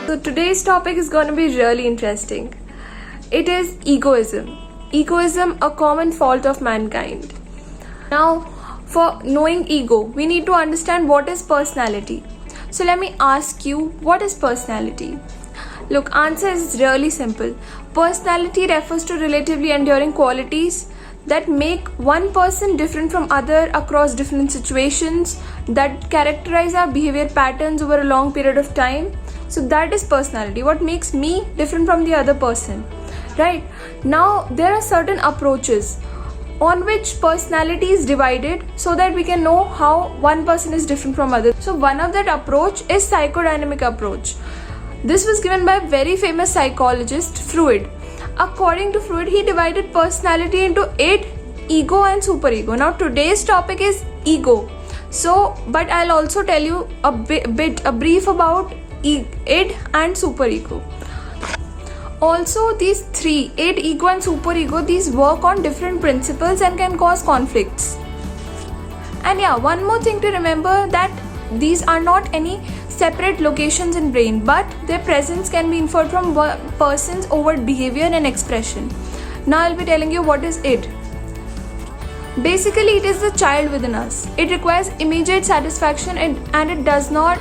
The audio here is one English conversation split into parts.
So today's topic is going to be really interesting. It is egoism. Egoism, a common fault of mankind. Now, for knowing ego, we need to understand what is personality. So let me ask you, what is personality? Look, answer is really simple. Personality refers to relatively enduring qualities that make one person different from other across different situations, that characterize our behavior patterns over a long period of time. So that is personality. What makes me different from the other person, right? Now, there are certain approaches on which personality is divided so that we can know how one person is different from others. So one of that approach is psychodynamic approach. This was given by a very famous psychologist, Freud. According to Freud, he divided personality into 8: ego and superego. Now today's topic is ego. So, but I'll also tell you a brief about id and superego. Also, these three, id, ego and superego, these work on different principles and can cause conflicts. And yeah, one more thing to remember, that these are not any separate locations in brain, but their presence can be inferred from person's overt behavior and expression. Now I'll be telling you what is id. Basically, it is the child within us. It requires immediate satisfaction and it does not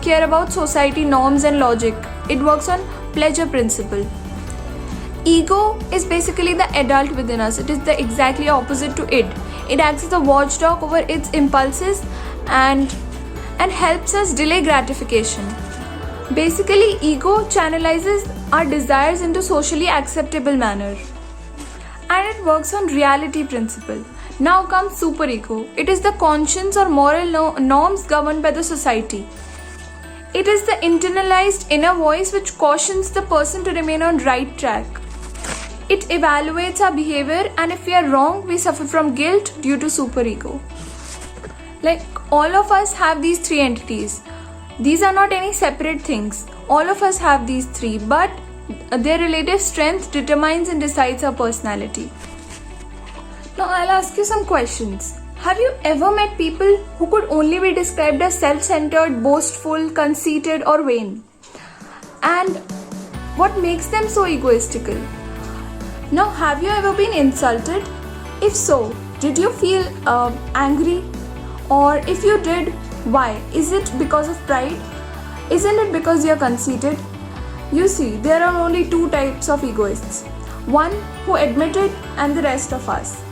care about society norms and logic. It works on pleasure principle. Ego is basically the adult within us. It is the exactly opposite to id. It acts as a watchdog over its impulses and helps us delay gratification. Basically, ego channelizes our desires into socially acceptable manner. And it works on reality principle. Now comes superego. It is the conscience or moral norms governed by the society. It is the internalized inner voice which cautions the person to remain on right track. It evaluates our behavior, and if we are wrong, we suffer from guilt due to superego. Like, all of us have these three entities. These are not any separate things. All of us have these three, but their relative strength determines and decides our personality. Now I'll ask you some questions. Have you ever met people who could only be described as self-centered, boastful, conceited or vain? And what makes them so egoistical? Now, have you ever been insulted? If so, did you feel angry? Or if you did, why? Is it because of pride? Isn't it because you're conceited? You see, there are only two types of egoists. One who admit it and the rest of us.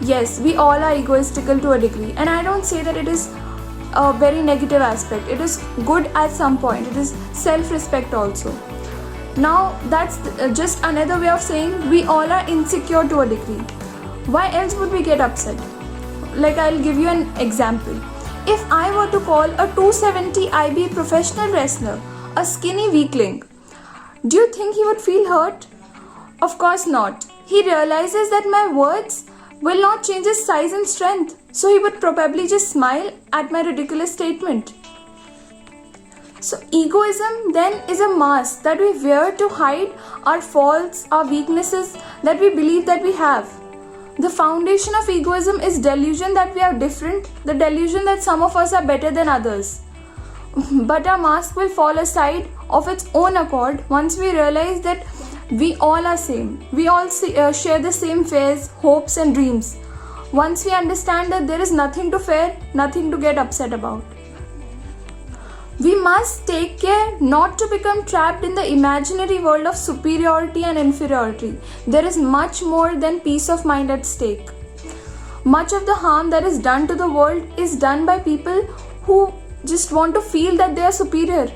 Yes, we all are egoistical to a degree, and I don't say that it is a very negative aspect. It is good at some point. It is self-respect also. Now, that's just another way of saying we all are insecure to a degree. Why else would we get upset? Like, I'll give you an example. If I were to call a 270 IB professional wrestler a skinny weakling, do you think he would feel hurt? Of course not. He realizes that my words will not change his size and strength, so he would probably just smile at my ridiculous statement. So egoism then is a mask that we wear to hide our faults, our weaknesses that we believe that we have. The foundation of egoism is delusion that we are different, the delusion that some of us are better than others. But our mask will fall aside of its own accord once we realize that we all are same. We all share the same fears, hopes and dreams. Once we understand that there is nothing to fear, nothing to get upset about. We must take care not to become trapped in the imaginary world of superiority and inferiority. There is much more than peace of mind at stake. Much of the harm that is done to the world is done by people who just want to feel that they are superior.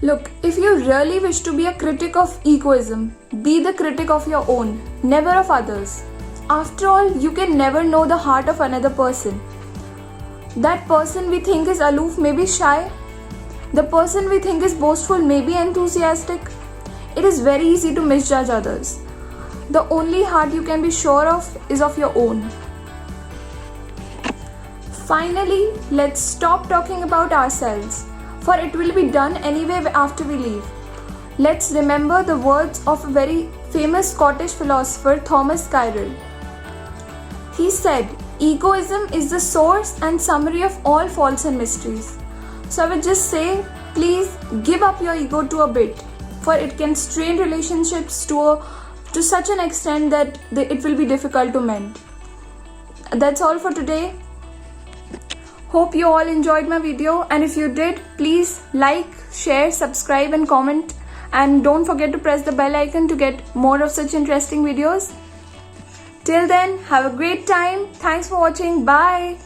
Look, if you really wish to be a critic of egoism, be the critic of your own, never of others. After all, you can never know the heart of another person. That person we think is aloof may be shy. The person we think is boastful may be enthusiastic. It is very easy to misjudge others. The only heart you can be sure of is of your own. Finally, let's stop talking about ourselves, for it will be done anyway after we leave. Let's remember the words of a very famous Scottish philosopher, Thomas Cyril. He said, "Egoism is the source and summary of all faults and mysteries." So I would just say, please give up your ego to a bit, for it can strain relationships to such an extent that it will be difficult to mend. That's all for today. Hope you all enjoyed my video, and if you did, please like, share, subscribe and comment, and don't forget to press the bell icon to get more of such interesting videos. Till then, have a great time. Thanks for watching. Bye.